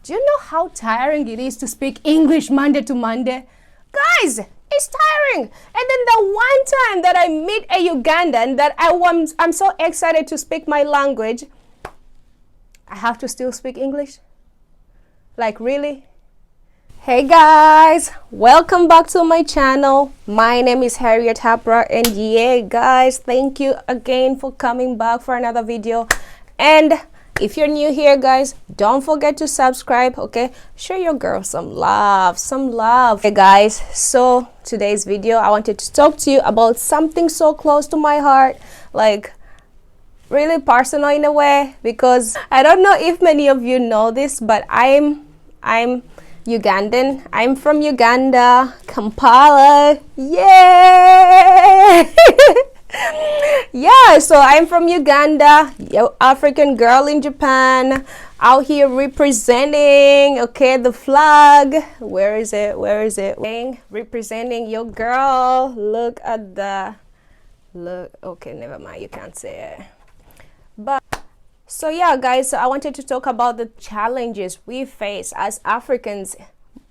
Do you know how tiring it is to speak English Monday to Monday? Guys, it's tiring. And then the one time that I meet a Ugandan that I'm so excited to speak my language, I have to still speak English? Like, really? Hey guys, welcome back to my channel. My name is Harriet Hapra, and yeah guys, thank you again for coming back for another video. And if you're new here guys, don't forget to subscribe, okay? Show your girl some love. Hey guys, so today's video I wanted to talk to you about something so close to my heart, like really personal in a way, because I don't know if many of you know this, but I'm Ugandan. I'm from Uganda, Kampala. Yeah. Yeah, so I'm from Uganda, African girl in Japan, out here representing, okay, the flag. Where is it? Representing your girl. Look, okay, never mind, you can't say it. But so yeah guys, so I wanted to talk about the challenges we face as Africans,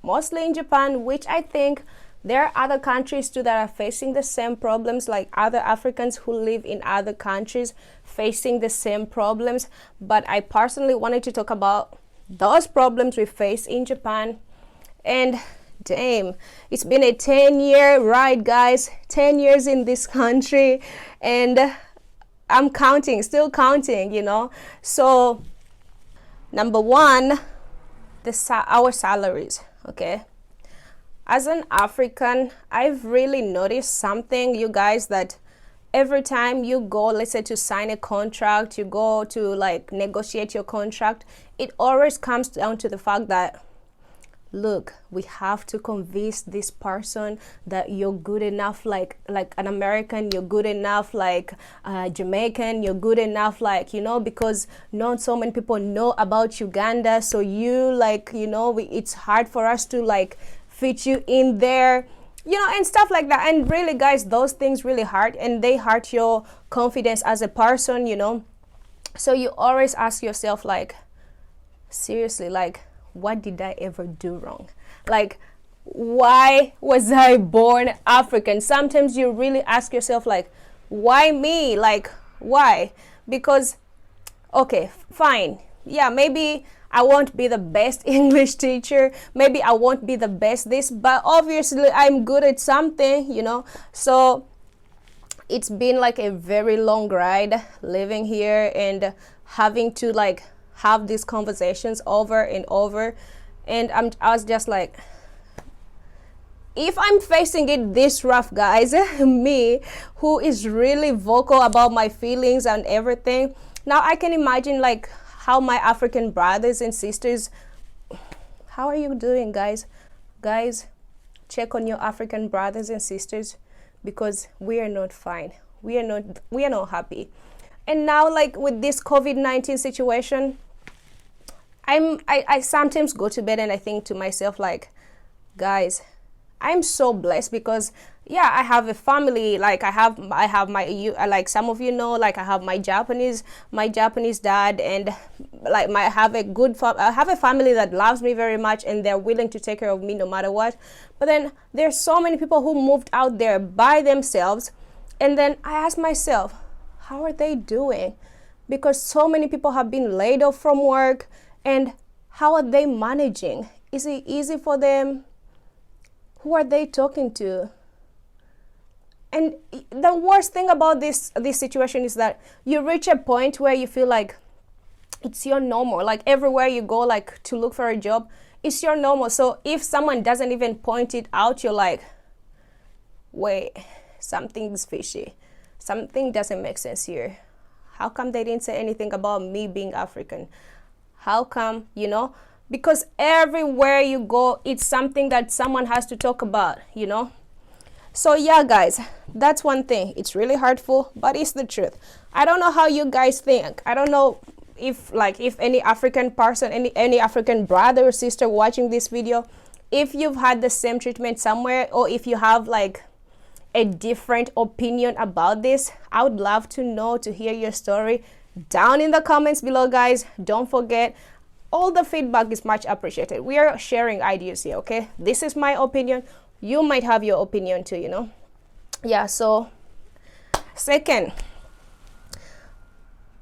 mostly in Japan, which I think there are other countries too that are facing the same problems, like other Africans who live in other countries facing the same problems. But I personally wanted to talk about those problems we face in Japan. And damn, it's been a 10-year ride guys, 10 years in this country, and I'm counting, still counting, you know. So number one, our salaries, okay? As an African, I've really noticed something, you guys, that every time you go, let's say, to sign a contract, you go to like negotiate your contract, it always comes down to the fact that, look, we have to convince this person that you're good enough, like an American, you're good enough, like Jamaican, you're good enough, like, you know, because not so many people know about Uganda, so you, like, you know, it's hard for us to like fit you in there, you know, and stuff like that. And really guys, those things really hurt, and they hurt your confidence as a person, you know. So you always ask yourself, like, seriously, like, what did I ever do wrong? Like, why was I born African? Sometimes you really ask yourself, like, why me? Like, why? Because, okay, fine, yeah, maybe I won't be the best English teacher, maybe I won't be the best this, but obviously I'm good at something, you know. So it's been like a very long ride living here and having to like have these conversations over and over, and I was just like, if I'm facing it this rough guys, me who is really vocal about my feelings and everything, now I can imagine like how my African brothers and sisters, how are you doing guys? Check on your African brothers and sisters, because we are not fine, we are not happy. And now, like, with this COVID-19 situation, I sometimes go to bed and I think to myself, like, guys, I'm so blessed, because yeah, I have a family, like I have my, like some of you know, like I have my Japanese dad, and like I have a family that loves me very much, and they're willing to take care of me no matter what. But then there's so many people who moved out there by themselves, and then I ask myself, how are they doing? Because so many people have been laid off from work, and how are they managing? Is it easy for them? Who are they talking to? And the worst thing about this situation is that you reach a point where you feel like it's your normal, like everywhere you go, like to look for a job, it's your normal. So if someone doesn't even point it out, you're like, wait, something's fishy, something doesn't make sense here. How come they didn't say anything about me being African? How come, you know? Because everywhere you go, it's something that someone has to talk about, you know. So yeah guys, that's one thing. It's really hurtful, but it's the truth. I don't know how you guys think. I don't know if any African person, any African brother or sister watching this video, if you've had the same treatment somewhere, or if you have like a different opinion about this. I would love to know, to hear your story down in the comments below guys. Don't forget, all the feedback is much appreciated. We are sharing ideas here, okay? This is my opinion. You might have your opinion too, you know? Yeah, so second,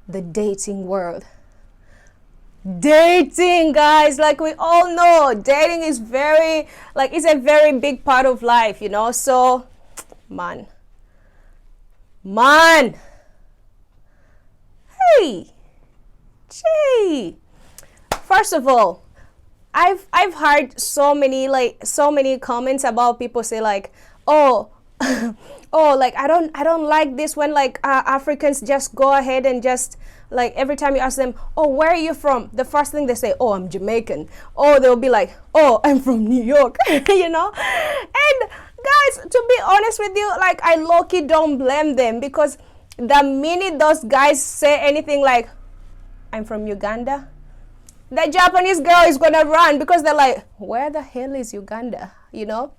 the dating world. Dating, guys, like we all know, dating is very, like, it's a very big part of life, you know? So, man. Hey, gee. First of all, I've heard so many comments about people say like, oh, oh, like I don't like this when like Africans just go ahead and just like every time you ask them, oh, where are you from? The first thing they say, oh, I'm Jamaican. Or they'll be like, oh, I'm from New York, you know? And guys, to be honest with you, like I low-key don't blame them, because the minute those guys say anything like, I'm from Uganda, the Japanese girl is gonna run, because they're like, where the hell is Uganda, you know?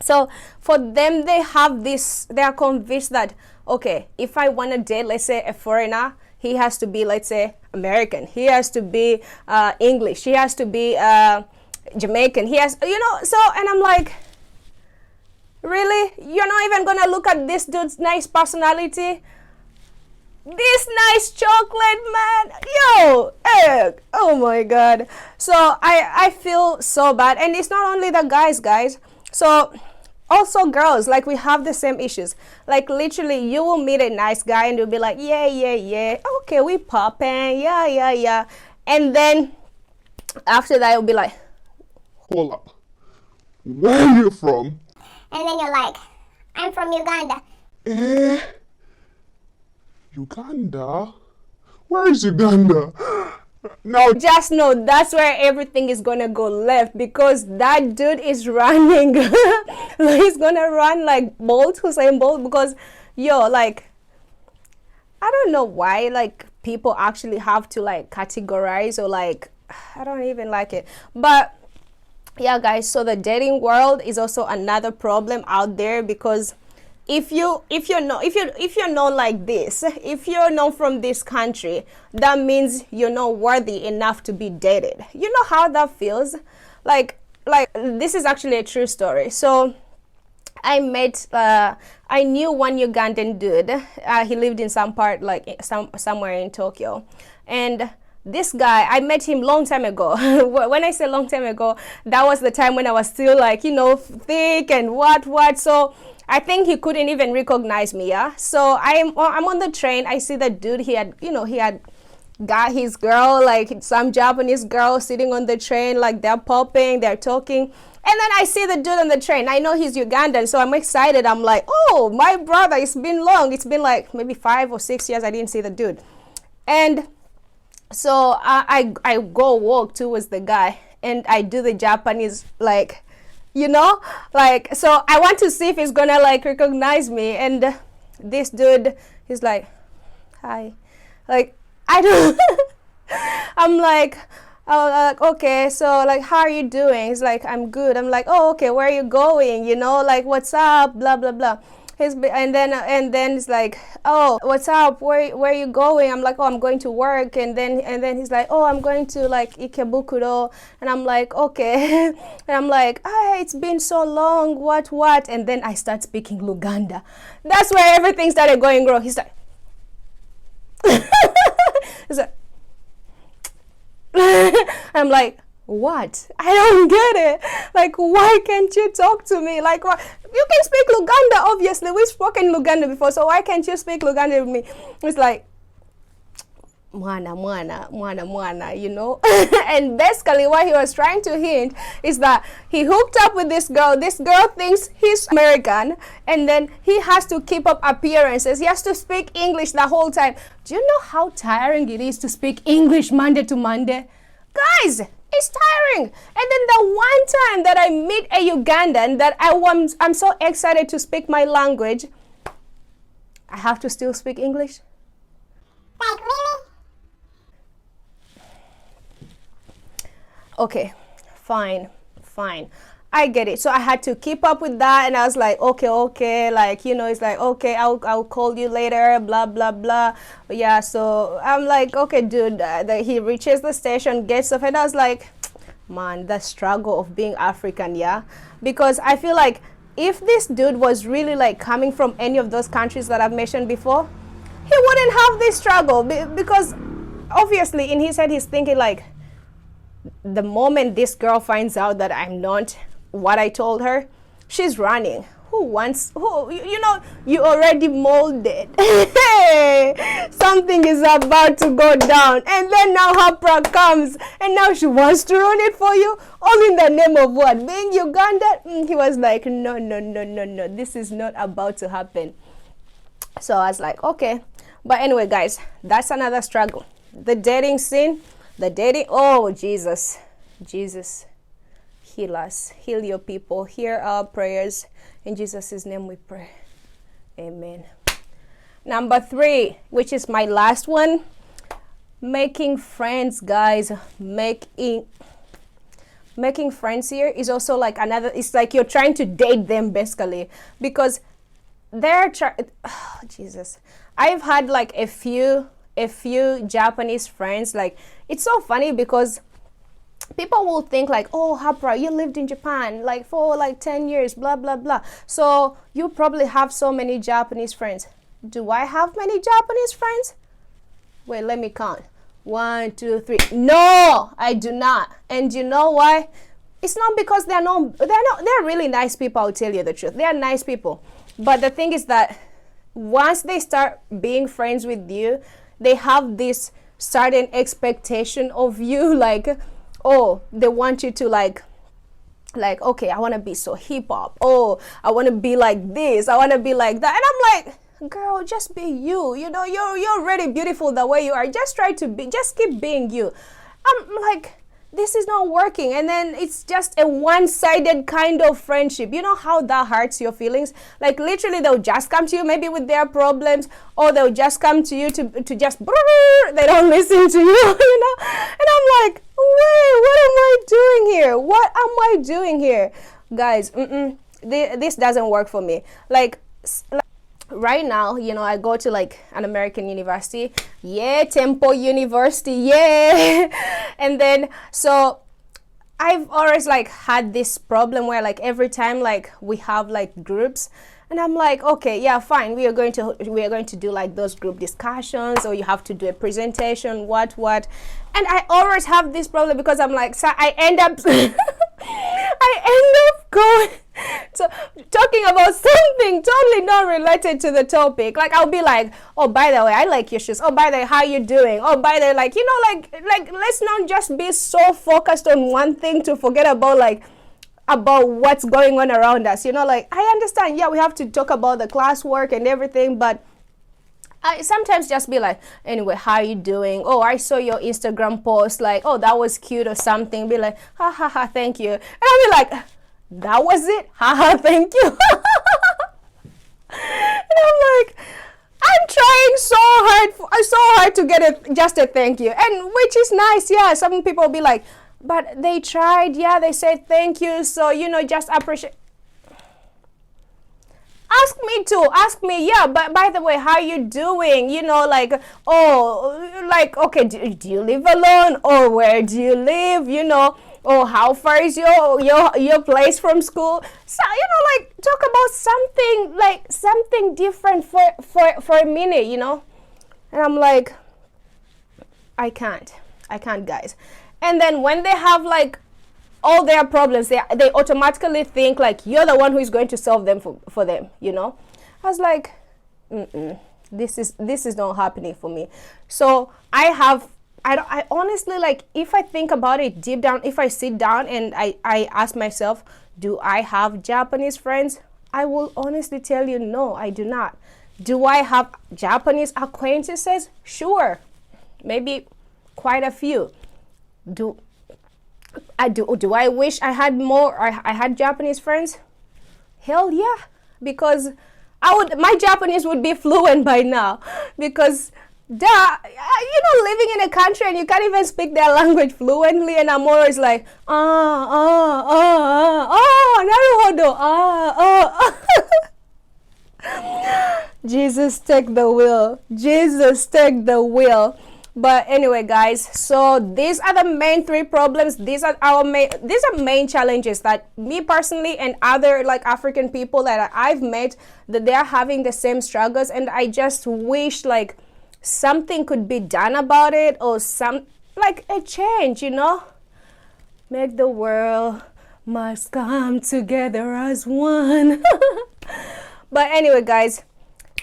So for them, they are convinced that, okay, if I want to date, let's say, a foreigner, he has to be, let's say, American. He has to be English. He has to be Jamaican. He has, you know, so, and I'm like, really? You're not even going to look at this dude's nice personality? This nice chocolate, man. Yo, egg. Oh my God. So I feel so bad. And it's not only the guys. So also girls, like we have the same issues. Like literally you will meet a nice guy and you'll be like, yeah. Okay, we popping. Yeah. And then after that, you'll be like, hold up. Where are you from? And then you're like, I'm from Uganda. Uganda? Where is Uganda? Now just know that's where everything is gonna go left, because that dude is running. He's gonna run like Usain Bolt, because yo, like, I don't know why like people actually have to like categorize, or like, I don't even like it. But yeah, guys, so the dating world is also another problem out there, because if you're known like this, if you're known from this country, that means you're not worthy enough to be dated. You know how that feels? Like this is actually a true story. So I knew one Ugandan dude. He lived in some part, like somewhere in Tokyo, and this guy, I met him long time ago. When I say long time ago, that was the time when I was still like, you know, thick and what. So I think he couldn't even recognize me, yeah? So I'm on the train. I see the dude, he had got his girl, like some Japanese girl sitting on the train, like they're popping, they're talking. And then I see the dude on the train. I know he's Ugandan, so I'm excited. I'm like, oh, my brother, it's been long. It's been like maybe 5 or 6 years I didn't see the dude. And so I go walk towards the guy, and I do the Japanese, like, you know, like, so I want to see if he's gonna like recognize me. And this dude, he's like, hi, like, I don't I'm like, oh, okay, so like, how are you doing? He's like, I'm good. I'm like, oh, okay, where are you going, you know, like, what's up, blah blah blah. And then he's like, oh, what's up, where are you going? I'm like, oh, I'm going to work. And then he's like, oh, I'm going to like Ikebukuro. And I'm like, okay. And I'm like, ah, it's been so long, what. And then I start speaking Luganda. That's where everything started going wrong. He's like he's like I'm like, what? I don't get it. Like, why can't you talk to me? Like, what? You can speak Luganda, obviously. We've spoken Luganda before, so why can't you speak Luganda with me? It's like, mwana, you know? And basically what he was trying to hint is that he hooked up with this girl. This girl thinks he's American, and then he has to keep up appearances. He has to speak English the whole time. Do you know how tiring it is to speak English Monday to Monday? Guys, it's tiring. And then the one time that I meet a Ugandan that I'm so excited to speak my language, I have to still speak English. Like, really? Okay, fine. I get it. So I had to keep up with that, and I was like, okay, like, you know, it's like, okay, I'll call you later, blah blah blah. Yeah, so I'm like, okay, dude. He reaches the station, gets off, and I was like, man, the struggle of being African, yeah, because I feel like if this dude was really like coming from any of those countries that I've mentioned before, he wouldn't have this struggle because obviously in his head he's thinking like, the moment this girl finds out that I'm not what I told her, she's running. You know, you already molded. Something is about to go down. And then now Hapra comes and now she wants to ruin it for you. All in the name of what? Being Uganda? He was like, no. This is not about to happen. So I was like, okay. But anyway, guys, that's another struggle. The dating scene, oh, Jesus. Heal us. Heal your people. Hear our prayers. In Jesus' name we pray. Amen. Number 3, which is my last one. Making friends, guys. Making friends here is also like another, it's like you're trying to date them basically. Because they're Jesus. I've had like a few Japanese friends. Like, it's so funny because people will think like, oh, Hapra, you lived in Japan like for like 10 years, blah blah blah, so you probably have so many Japanese friends. Do I have many Japanese friends? Wait, let me count. 1, 2, 3. No, I do not. And you know why? It's not because they're really nice people. I'll tell you the truth, they are nice people, but the thing is that once they start being friends with you, they have this certain expectation of you, like, oh, they want you to like, okay, I want to be so hip hop. Oh, I want to be like this. I want to be like that. And I'm like, girl, just be you. You know, you're already beautiful the way you are. Just keep being you. I'm like, this is not working. And then it's just a one-sided kind of friendship. You know how that hurts your feelings? Like, literally, they'll just come to you maybe with their problems, or they'll just come to you to just, they don't listen to you, you know? And I'm like, wait, what am I doing here? What am I doing here? Guys, this doesn't work for me. Like, right now, you know, I go to like an American university. Yeah, Temple University, yeah. And then, so I've always like had this problem where like every time like we have like groups, and I'm like, okay, yeah, fine, we are going to do like those group discussions, or you have to do a presentation, what. And I always have this problem because I'm like, so I end up going to talking about something totally not related to the topic. Like, I'll be like, oh, by the way, I like your shoes. Oh, by the way, how you doing? Oh, by the way, like, you know, like let's not just be so focused on one thing to forget about what's going on around us. You know, like, I understand, yeah, we have to talk about the classwork and everything, but I sometimes just be like, anyway, how you doing? Oh, I saw your Instagram post, like, oh, that was cute or something. Be like, ha, thank you. And I'll be like, that was it? Ha, thank you. And I'm like, I'm trying so hard to get just a thank you. And which is nice, yeah. Some people be like, but they tried, yeah, they said thank you, so, you know, just appreciate. Ask me, yeah, but by the way, how you doing? You know, like, oh, like, okay, do you live alone, or where do you live? You know, or how far is your place from school? So, you know, like, talk about something different for a minute, you know. And I'm like, I can't, guys. And then when they have like all their problems, they automatically think like you're the one who is going to solve them for them, you know. I was like, this is not happening for me. So I honestly, like, if I think about it deep down, if I sit down and I ask myself, do I have Japanese friends? I will honestly tell you, no, I do not. Do I have Japanese acquaintances? Sure, maybe quite a few. Do I wish I had more, or I had Japanese friends? Hell yeah, because my Japanese would be fluent by now, because You know, living in a country and you can't even speak their language fluently, and I'm always like, naruhodo, Jesus, take the wheel. Jesus, take the wheel. But anyway, guys, so these are the main three problems. These are main challenges that me personally and other like African people that I've met, that they're having the same struggles, and I just wish like something could be done about it, or some like a change, you know. Make the world must come together as one. But anyway, guys,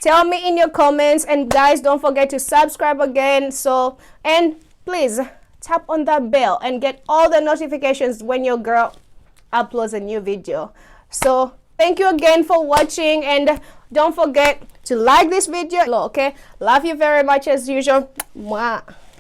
tell me in your comments, and guys, don't forget to subscribe again. So, and please tap on that bell and get all the notifications when your girl uploads a new video. So thank you again for watching, and don't forget to like this video. Okay, love you very much as usual. Mwah.